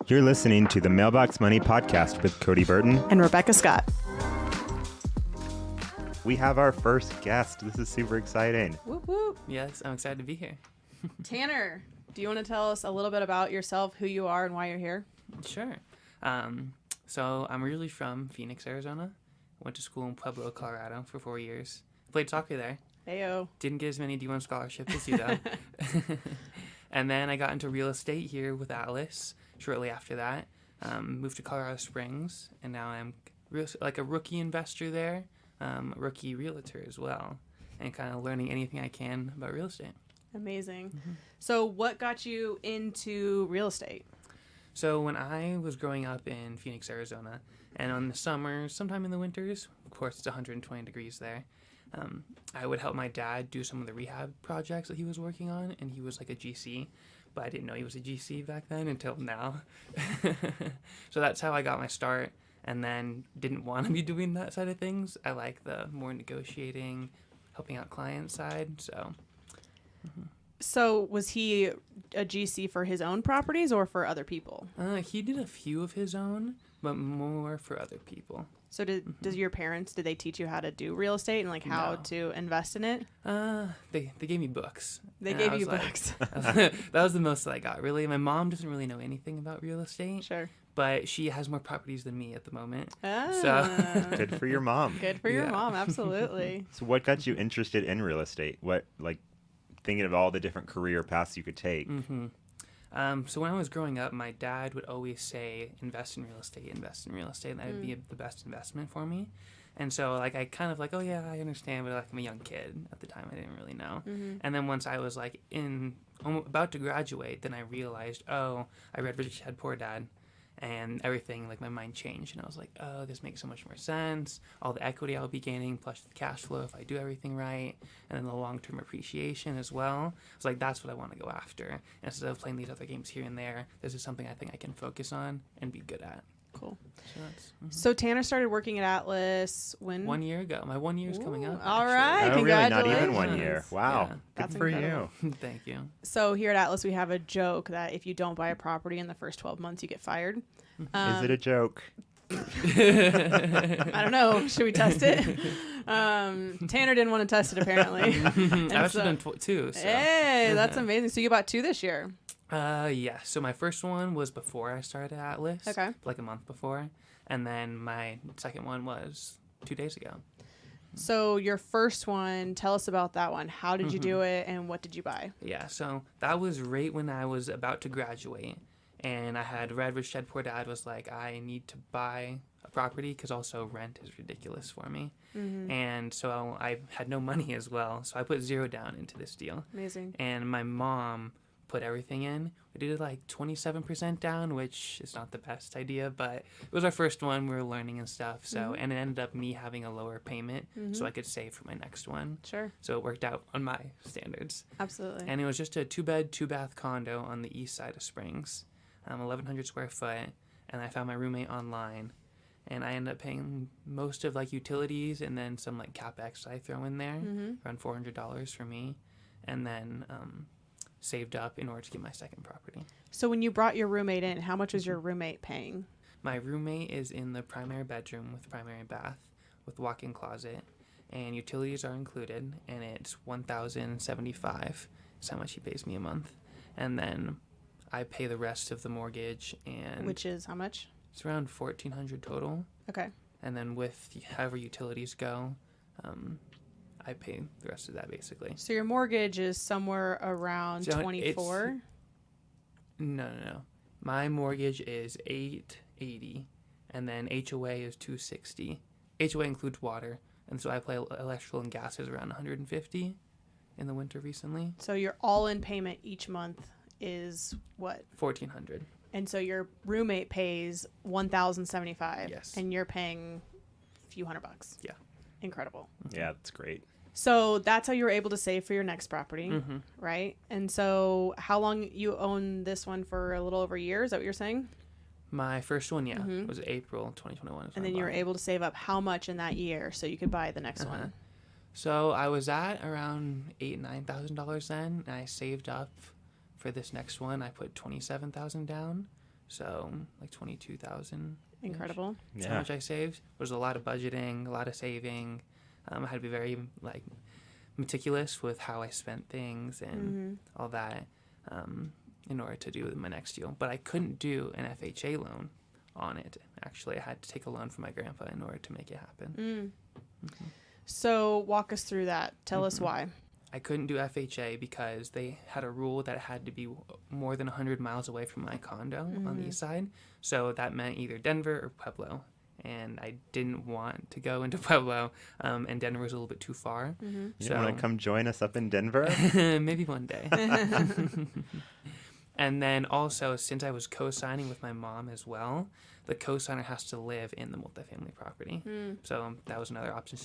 You're listening to the Mailbox Money Podcast with Cody Burton and Rebecca Scott. We have our first guest. This is super exciting. Whoop, whoop. Yes, I'm excited to be here. Tanner, do you want to tell us a little bit about yourself, who you are, and why you're here? Sure. So I'm originally from Phoenix, Arizona. Went to school in Pueblo, Colorado for 4 years. Played soccer there. Heyo. Didn't get as many D1 scholarships as you, though. And then I got into real estate here with Atlas shortly after that. Moved to Colorado Springs, and now I'm like a rookie investor there, a rookie realtor as well, and kind of learning anything I can about real estate. Amazing. Mm-hmm. So what got you into real estate? So when I was growing up in Phoenix, Arizona, and on the summers, sometime in the winters, of course it's 120 degrees there, I would help my dad do some of the rehab projects that he was working on, and he was like a GC, but I didn't know he was a GC back then until now. So that's how I got my start, and then didn't want to be doing that side of things. I like the more negotiating, helping out client side, so... Mm-hmm. So was he a GC for his own properties or for other people? He did a few of his own, but more for other people. So does your parents, did they teach you how to do real estate and like how to invest in it? They gave me books. They gave you books. That was the most that I got, really. My mom doesn't really know anything about real estate. Sure. But she has more properties than me at the moment. So Good for your mom. Good for your mom, absolutely. So what got you interested in real estate? What, like, thinking of all the different career paths you could take? Mm-hmm. So when I was growing up, my dad would always say, invest in real estate, and that would be the best investment for me. And so, like, I kind of like, oh, yeah, I understand, but, like, I'm a young kid. At the time, I didn't really know. Mm-hmm. And then once I was, like, about to graduate, then I realized, oh, I read Rich Dad, Poor Dad, and everything, like, my mind changed. And I was like, oh, this makes so much more sense. All the equity I'll be gaining, plus the cash flow if I do everything right, and then the long-term appreciation as well. It's like, that's what I want to go after. Instead of playing these other games here and there, this is something I think I can focus on and be good at. Cool. So, So Tanner started working at Atlas when? 1 year ago. My 1 year is coming up. All right. Oh, really? Not even Congratulations. 1 year. Wow. Yeah, Good that's for incredible. you. Thank you. So here at Atlas, we have a joke that if you don't buy a property in the first 12 months, you get fired. Is it a joke? I don't know. Should we test it? Tanner didn't want to test it, apparently. I've actually done two. So. Hey, that's amazing. So you bought two this year. Yeah. So my first one was before I started at Atlas. Okay. Like a month before. And then my second one was 2 days ago. So your first one, tell us about that one. How did you do it and what did you buy? Yeah. So that was right when I was about to graduate. And I had read Rich Dad Poor Dad was like, I need to buy a property because also rent is ridiculous for me. Mm-hmm. And so I had no money as well. So I put $0 down into this deal. Amazing. And my mom put everything in. We did like 27% down, which is not the best idea, but it was our first one. We were learning and stuff. So, and it ended up me having a lower payment so I could save for my next one. Sure. So it worked out on my standards. Absolutely. And it was just a 2-bed, 2-bath condo on the east side of Springs, 1,100 square foot. And I found my roommate online. And I ended up paying most of like utilities and then some like CapEx I throw in there, around $400 for me. And then saved up in order to get my second property. So when you brought your roommate in, how much was your roommate paying? My roommate is in the primary bedroom with primary bath with walk-in closet, and utilities are included, and it's $1,075 is how much he pays me a month. And then I pay the rest of the mortgage, and Which is how much? it's around $1,400 total. Okay. And then with however utilities go, I pay the rest of that basically. So your mortgage is somewhere around So 24? No. My mortgage is $880, and then HOA is $260. HOA includes water, and so I pay electrical and gas is around $150 in the winter recently. So your all-in payment each month is what? $1,400. And so your roommate pays $1,075. Yes. And you're paying a few $100. Yeah. Incredible. Yeah, that's great. So that's how you were able to save for your next property, right? And so how long you own this one for? A little over a year? Is that what you're saying? My first one, was April 2021. And then you were able to save up how much in that year so you could buy the next one? So I was at around $8,000-$9,000 then, and I saved up for this next one. I put $27,000 down, So like 22,000. Incredible. That's how much I saved. It was a lot of budgeting, a lot of saving. I had to be very like meticulous with how I spent things and all that in order to do my next deal. But I couldn't do an FHA loan on it. Actually, I had to take a loan from my grandpa in order to make it happen. So walk us through that. Tell us why. I couldn't do FHA because they had a rule that it had to be more than 100 miles away from my condo on the east side. So that meant either Denver or Pueblo. And I didn't want to go into Pueblo, and Denver was a little bit too far. You don't want to come join us up in Denver? Maybe one day. And then also, since I was co-signing with my mom as well, the co-signer has to live in the multifamily property. So that was another option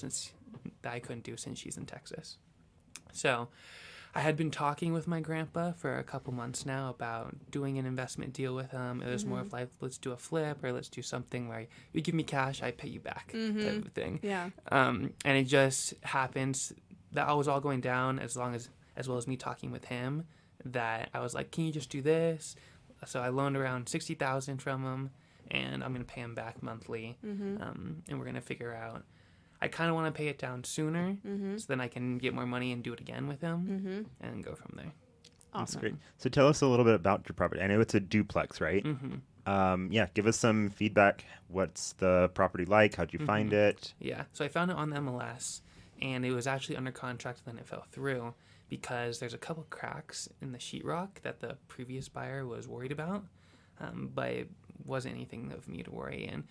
that I couldn't do since she's in Texas. So I had been talking with my grandpa for a couple months now about doing an investment deal with him. It was more of like, let's do a flip or let's do something where you give me cash, I pay you back type of thing. Yeah. And it just happens that I was all going down as well as me talking with him, that I was like, can you just do this? So I loaned around $60,000 from him, and I'm going to pay him back monthly. And we're going to figure out, I kind of want to pay it down sooner so then I can get more money and do it again with him and go from there. That's Awesome. great. So tell us a little bit about your property. I know it's a duplex, right? Yeah, give us some feedback. What's the property like? How'd you find it? Yeah, so I found it on the MLS, and it was actually under contract, then it fell through because there's a couple cracks in the sheetrock that the previous buyer was worried about, but it wasn't anything of me to worry. And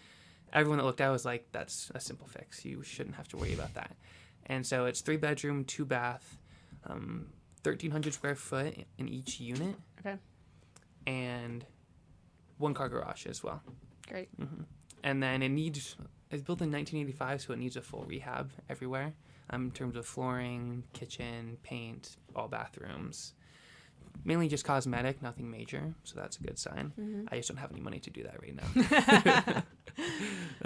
everyone that looked at it was like, that's a simple fix. You shouldn't have to worry about that. And so it's 3-bedroom, 2-bath, 1,300 square foot in each unit, Okay. and 1-car garage as well. Great. And then it's built in 1985, so it needs a full rehab everywhere, in terms of flooring, kitchen, paint, all bathrooms. Mainly just cosmetic, nothing major, so that's a good sign. I just don't have any money to do that right now.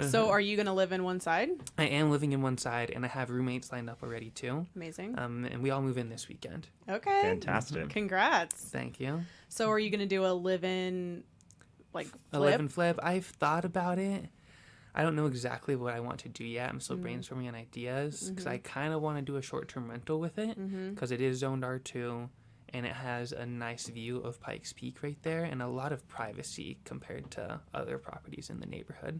So are you going to live in one side? I am living in one side, and I have roommates lined up already too. Amazing. And we all move in this weekend. Okay. Fantastic. Congrats. Thank you. So are you going to do a live-in, like, A flip? live and flip. I've thought about it. I don't know exactly what I want to do yet. I'm still brainstorming on ideas because I kind of want to do a short-term rental with it because it is zoned R2 and it has a nice view of Pikes Peak right there and a lot of privacy compared to other properties in the neighborhood.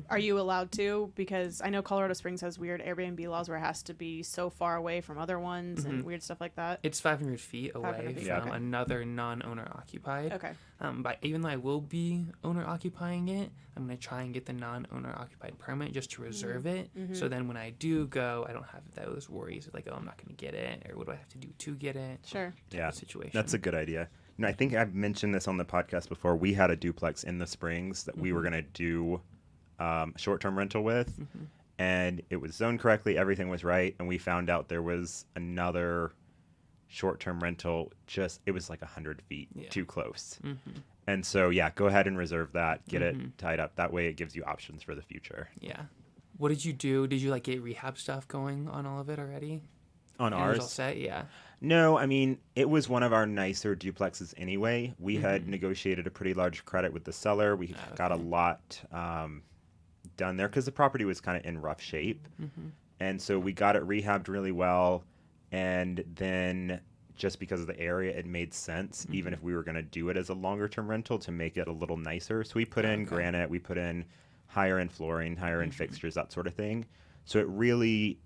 Are you allowed to? Because I know Colorado Springs has weird Airbnb laws where it has to be so far away from other ones and weird stuff like that. It's 500 feet away 500 feet, from okay. another non-owner occupied. Okay. But even though I will be owner occupying it, I'm going to try and get the non-owner occupied permit just to reserve it. So then when I do go, I don't have those worries like, oh, I'm not going to get it, or what do I have to do to get it? Sure. Yeah, Situation. that's a good idea. You know, I think I've mentioned this on the podcast before. We had a duplex in the Springs that we were going to do short-term rental with, and it was zoned correctly. Everything was right, and we found out there was another short-term rental. It was like 100 feet too close. And so, yeah, go ahead and reserve that. Get it tied up. That way, it gives you options for the future. Yeah. What did you do? Did you like get rehab stuff going on all of it already? On And it was all ours, set? Yeah. no, I mean, it was one of our nicer duplexes anyway. We had negotiated a pretty large credit with the seller. We got a lot done there because the property was kind of in rough shape. And so we got it rehabbed really well. And then just because of the area, it made sense, even if we were going to do it as a longer term rental, to make it a little nicer. So we put in granite, we put in higher end flooring, higher end fixtures, that sort of thing. So it really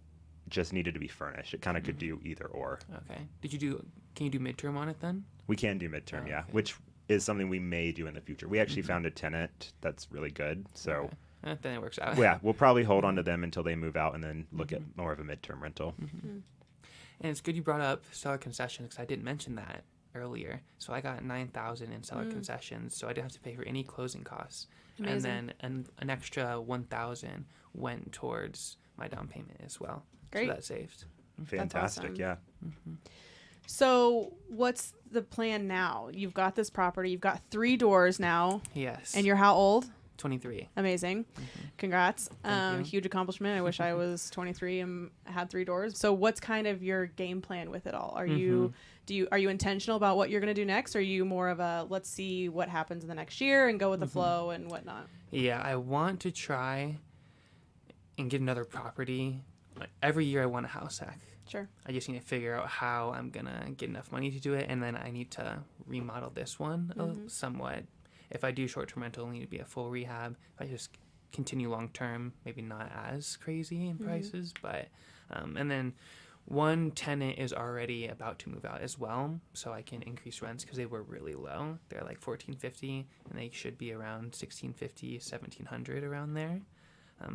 just needed to be furnished. It kind of could do either or. Okay. Can you do midterm on it then? We can do midterm, yeah, okay. which is something we may do in the future. We actually found a tenant that's really good. So Then it works out. yeah, we'll probably hold on to them until they move out and then look at more of a midterm rental. And it's good you brought up seller concessions because I didn't mention that earlier. So I got $9,000 in seller concessions, so I didn't have to pay for any closing costs. Amazing. And then an extra $1,000 went towards my down payment as well. Great. So that saved. Fantastic, awesome. yeah. So what's the plan now? You've got this property. You've got 3 doors now. Yes. And you're how old? 23. Amazing. Congrats. Thank you. Huge accomplishment. I wish I was 23 and had 3 doors. So what's kind of your game plan with it all? Are you intentional about what you're going to do next? Or are you more of a let's see what happens in the next year and go with the flow and whatnot? Yeah, I want to try and get another property. Like, every year I want a house hack. Sure. I just need to figure out how I'm going to get enough money to do it. And then I need to remodel this one somewhat. If I do short-term rental, it'll need to be a full rehab. If I just continue long-term, maybe not as crazy in prices. But and then one tenant is already about to move out as well, so I can increase rents because they were really low. They're like $1,450, and they should be around $1,650, $1,700 around there.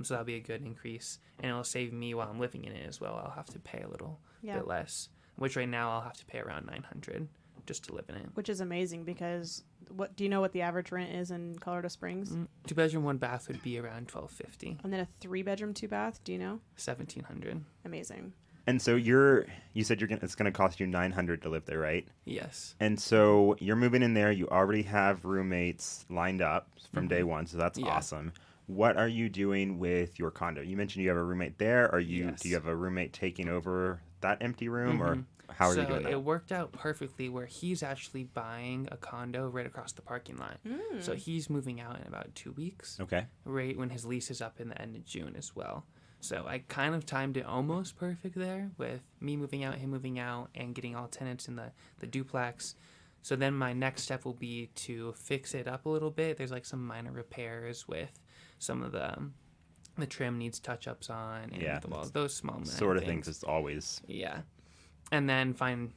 So that'll be a good increase, and it'll save me while I'm living in it as well. I'll have to pay a little bit less, which right now I'll have to pay around $900 just to live in it. Which is amazing because what do you know what the average rent is in Colorado Springs? 2-bedroom, 1-bath would be around $1,250. And then a 3-bedroom, 2-bath, do you know? $1,700. Amazing. And so you said it's going to cost you $900 to live there, right? Yes. And so you're moving in there. You already have roommates lined up from day one, so that's awesome. What are you doing with your condo? You mentioned you have a roommate there. Do you have a roommate taking over that empty room, or how are you doing that? It worked out perfectly where he's actually buying a condo right across the parking lot. So he's moving out in about 2 weeks. Okay. Right when his lease is up in the end of June as well. So I kind of timed it almost perfect there with me moving out, him moving out, and getting all tenants in the duplex. So then my next step will be to fix it up a little bit. There's like some minor repairs with some of the trim needs touch-ups on, and the walls, those small sort of things as always. Yeah. And then find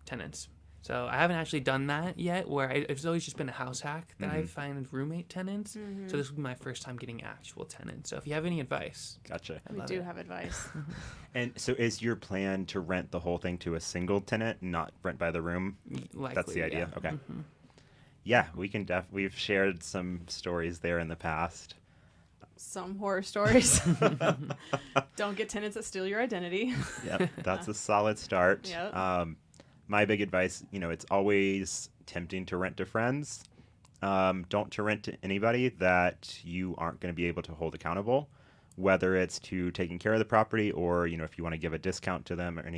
tenants. So I haven't actually done that yet, where it's always just been a house hack that I find roommate tenants. So this will be my first time getting actual tenants. So if you have any advice. Gotcha. We do have advice. And so is your plan to rent the whole thing to a single tenant, not rent by the room? Likely, that's the idea? Yeah. Okay. Yeah, we can we've shared some stories there in the past. Some horror stories. Don't get tenants that steal your identity. Yep, that's a solid start. Yep. My big advice, it's always tempting to rent to friends. Don't to rent to anybody that you aren't going to be able to hold accountable, whether it's to taking care of the property or, if you want to give a discount to them or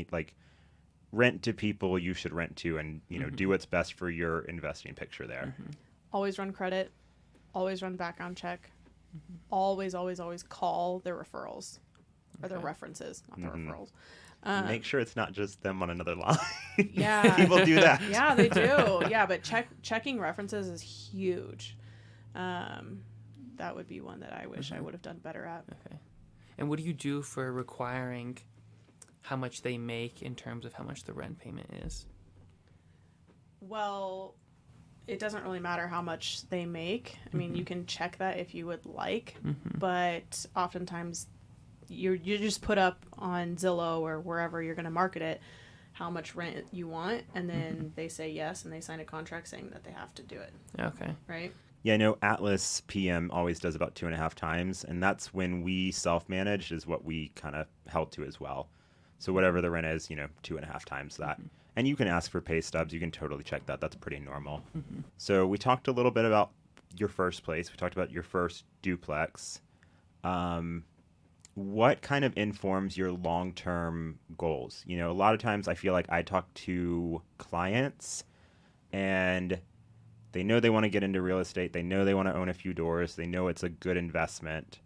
rent to people you should rent to and, do what's best for your investing picture there. Always run credit. Always run background check. Always, always, always call their referrals or their references, not their referrals. Make sure it's not just them on another line. Yeah. People do that. Yeah, they do. Yeah, but checking references is huge. That would be one that I wish I would have done better at. Okay. And what do you do for requiring how much they make in terms of how much the rent payment is? Well, it doesn't really matter how much they make. I mean, you can check that if you would like, but oftentimes you just put up on Zillow or wherever you're going to market it how much rent you want, and then they say yes, and they sign a contract saying that they have to do it. Okay. Right? Yeah, I know Atlas PM always does about 2.5 times, and that's when we self-manage is what we kind of held to as well. So whatever the rent is, 2.5 times that. And you can ask for pay stubs. You can totally check that. That's pretty normal. So we talked a little bit about your first place. We talked about your first duplex. What kind of informs your long-term goals? A lot of times I feel like I talk to clients and they know they want to get into real estate. They know they want to own a few doors. They know it's a good investment.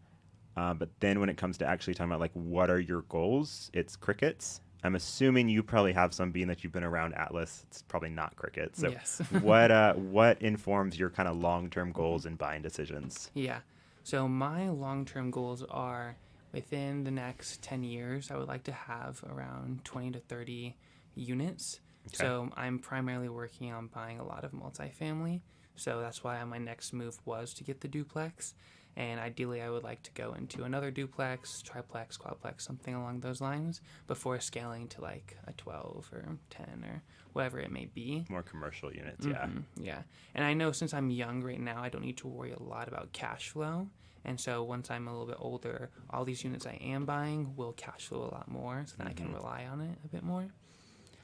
But then when it comes to actually talking about what are your goals, it's crickets. I'm assuming you probably have some, being that you've been around Atlas. It's probably not crickets. So yes. what informs your kind of long-term goals and buying decisions? Yeah. So my long-term goals are within the next 10 years, I would like to have around 20 to 30 units. Okay. So I'm primarily working on buying a lot of multifamily. So that's why my next move was to get the duplex. And ideally, I would like to go into another duplex, triplex, quadplex, something along those lines before scaling to like a 12 or 10 or whatever it may be. More commercial units, yeah. Yeah. And I know since I'm young right now, I don't need to worry a lot about cash flow. And so once I'm a little bit older, all these units I am buying will cash flow a lot more, so then I can rely on it a bit more.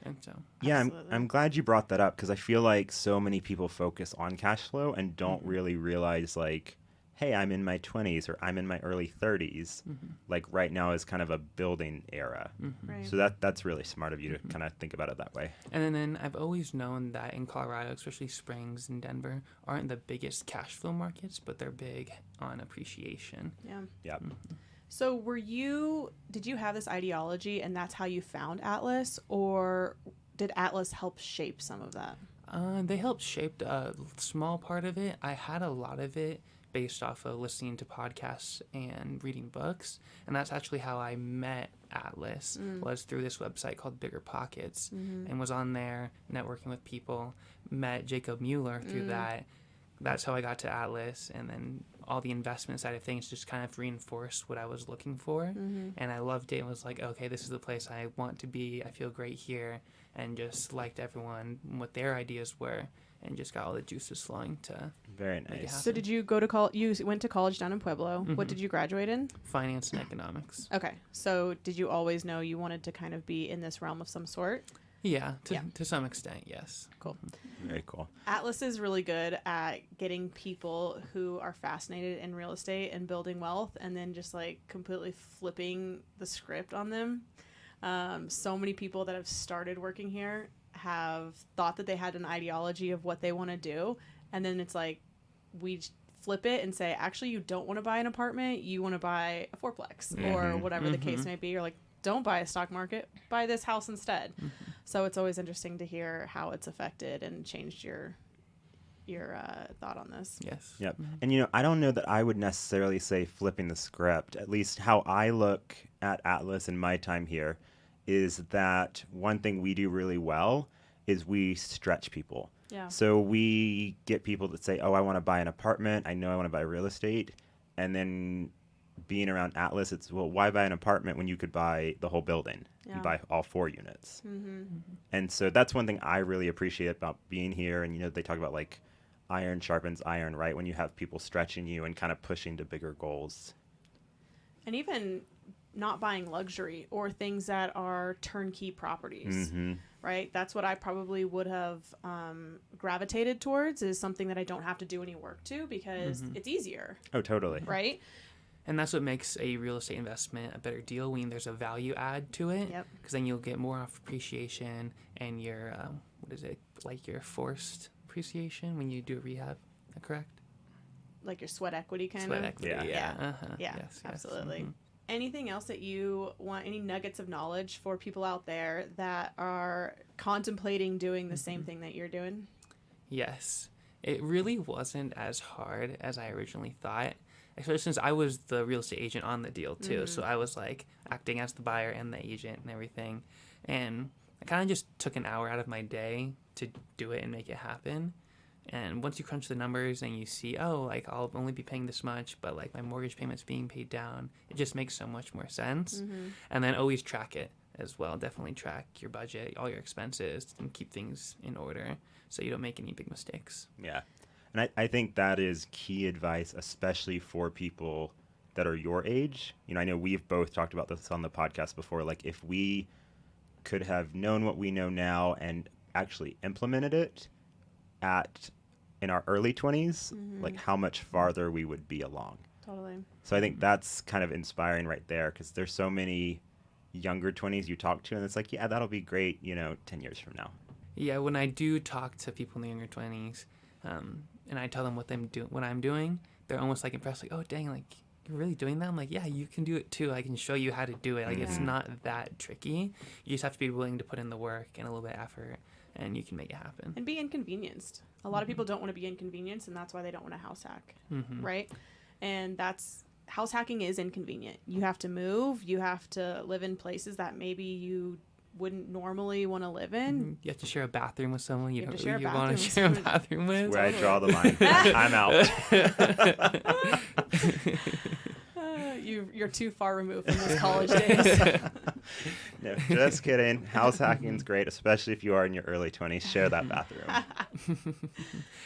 And so yeah, I'm glad you brought that up, because I feel like so many people focus on cash flow and don't really realize hey, I'm in my 20s or I'm in my early 30s. Like right now is kind of a building era. Right. So that's really smart of you to kind of think about it that way. And then I've always known that in Colorado, especially Springs and Denver, aren't the biggest cash flow markets, but they're big on appreciation. Yeah. Yeah. So did you have this ideology and that's how you found Atlas, or did Atlas help shape some of that? They helped shape a small part of it. I had a lot of it based off of listening to podcasts and reading books, and that's actually how I met Atlas, was through this website called Bigger Pockets, and was on there networking with people, met Jacob Mueller through that. That's how I got to Atlas, and then all the investment side of things just kind of reinforced what I was looking for, and I loved it and was like, okay, this is the place I want to be. I feel great here, and just liked everyone, what their ideas were, and just got all the juices flowing to Very make it nice. happen. So did you go to college? You went to college down in Pueblo. What did you graduate in? Finance and economics. Okay. So did you always know you wanted to kind of be in this realm of some sort? Yeah, Yeah. to some extent, yes. Cool. Very cool. Atlas is really good at getting people who are fascinated in real estate and building wealth, and then just like completely flipping the script on them. So many people that have started working here have thought that they had an ideology of what they want to do, and then it's like we flip it and say, actually, you don't want to buy an apartment, you want to buy a fourplex or whatever the case may be, or like, don't buy a stock market, buy this house instead. So it's always interesting to hear how it's affected and changed your thought on this. Yes. Yep. And, I don't know that I would necessarily say flipping the script. At least how I look at Atlas in my time here is that one thing we do really well is we stretch people. Yeah. So we get people that say, oh, I want to buy an apartment. I know I want to buy real estate. And then being around Atlas, it's, well, why buy an apartment when you could buy the whole building? Yeah. You buy all 4 units. And so that's one thing I really appreciate about being here. And, they talk about like iron sharpens iron, right? When you have people stretching you and kind of pushing to bigger goals. And even not buying luxury or things that are turnkey properties, right? That's what I probably would have gravitated towards, is something that I don't have to do any work to because it's easier, Oh, totally. right? And that's what makes a real estate investment a better deal, when there's a value add to it. Yep. Because then you'll get more off appreciation, and your, like your forced appreciation when you do a rehab, correct? Like your sweat equity kind Sweat of. equity, Yeah. yeah. Yeah. Uh-huh. Yeah, Yes, absolutely. Anything else that you want, any nuggets of knowledge for people out there that are contemplating doing the same thing that you're doing? Yes. It really wasn't as hard as I originally thought, especially since I was the real estate agent on the deal too. So I was like acting as the buyer and the agent and everything. And I kind of just took an hour out of my day to do it and make it happen. And once you crunch the numbers and you see, oh, like I'll only be paying this much, but like my mortgage payment's being paid down, it just makes so much more sense. And then always track it as well. Definitely track your budget, all your expenses, and keep things in order so you don't make any big mistakes. Yeah. And I think that is key advice, especially for people that are your age. I know we've both talked about this on the podcast before. Like, if we could have known what we know now and actually implemented it in our early 20s, like how much farther we would be along. Totally. So I think that's kind of inspiring right there, because there's so many younger 20s you talk to, and it's like, yeah, that'll be great, 10 years from now. Yeah, when I do talk to people in the younger 20s, and I tell them what I'm doing, they're almost like impressed, like, oh, dang, like, you're really doing that? I'm like, yeah, you can do it too. I can show you how to do it. Like, it's not that tricky. You just have to be willing to put in the work and a little bit of effort, and you can make it happen. And be inconvenienced. A lot of people don't want to be inconvenienced, and that's why they don't want to house hack, right? And house hacking is inconvenient. You have to move. You have to live in places that maybe you wouldn't normally want to live in. You have to share a bathroom with someone you have to don't share a really want to bathroom share a with someone. bathroom with. Where I draw the line. I'm out. You're too far removed from those college days. No, just kidding. House hacking's great, especially if you are in your early 20s. Share that bathroom.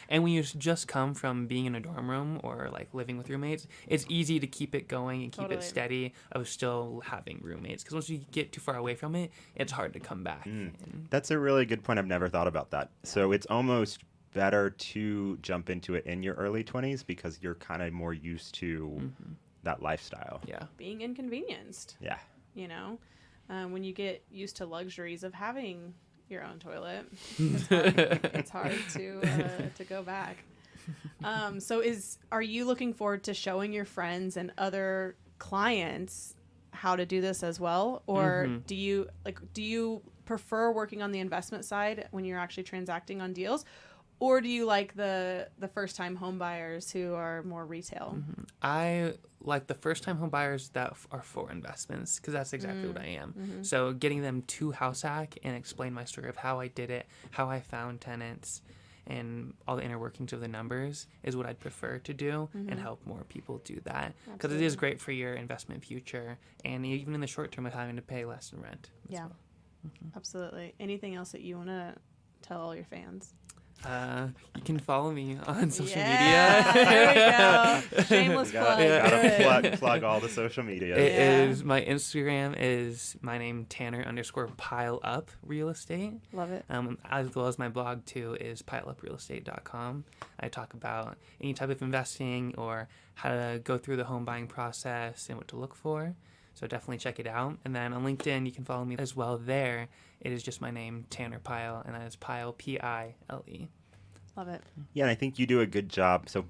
And when you just come from being in a dorm room or like living with roommates, it's easy to keep it going and keep Totally. it steady of still having roommates. Because once you get too far away from it, it's hard to come back. And That's a really good point. I've never thought about that. So it's almost better to jump into it in your early 20s because you're kind of more used to that lifestyle. Yeah. Being inconvenienced, Yeah. you know, when you get used to luxuries of having your own toilet, it's hard to go back. So are you looking forward to showing your friends and other clients how to do this as well? Or do you prefer working on the investment side when you're actually transacting on deals? Or do you like the first time home buyers who are more retail? I like the first time home buyers that are for investments because that's exactly what I am. So getting them to House Hack and explain my story of how I did it, how I found tenants, and all the inner workings of the numbers is what I'd prefer to do and help more people do that because it is great for your investment future and even in the short term of having to pay less in rent. Yeah, absolutely. Anything else that you want to tell all your fans? You can follow me on social Yeah, media. there we go. Shameless plug. Gotta plug all the social media. It is my Instagram is my name Tanner_Pile Up Real Estate. Love it. As well as my blog too is pileuprealestate.com. I talk about any type of investing or how to go through the home buying process and what to look for. So definitely check it out. And then on LinkedIn, you can follow me as well there. It is just my name, Tanner Pile, and that is Pile, P-I-L-E. Love it. Yeah, and I think you do a good job. So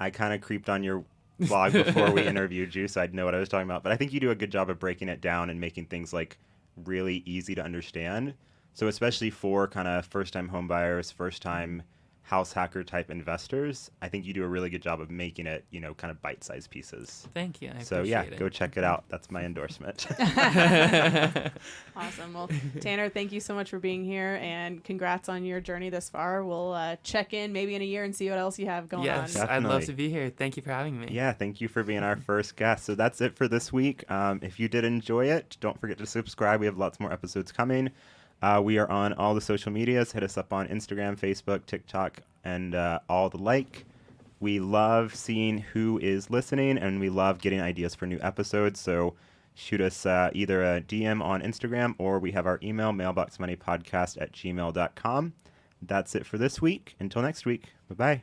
I kind of creeped on your blog before we interviewed you, so I'd know what I was talking about. But I think you do a good job of breaking it down and making things like really easy to understand. So especially for kind of first-time home buyers, first-time house hacker type investors, I think you do a really good job of making it, kind of bite-sized pieces. Thank you. So go check it out. That's my endorsement. Awesome. Well, Tanner, thank you so much for being here and congrats on your journey this far. We'll check in maybe in a year and see what else you have going on. Yes, I'd love to be here. Thank you for having me. Yeah, thank you for being our first guest. So that's it for this week. If you did enjoy it, don't forget to subscribe. We have lots more episodes coming. We are on all the social medias. Hit us up on Instagram, Facebook, TikTok, and all the like. We love seeing who is listening, and we love getting ideas for new episodes. So shoot us either a DM on Instagram or we have our email, mailboxmoneypodcast@gmail.com. That's it for this week. Until next week. Bye-bye.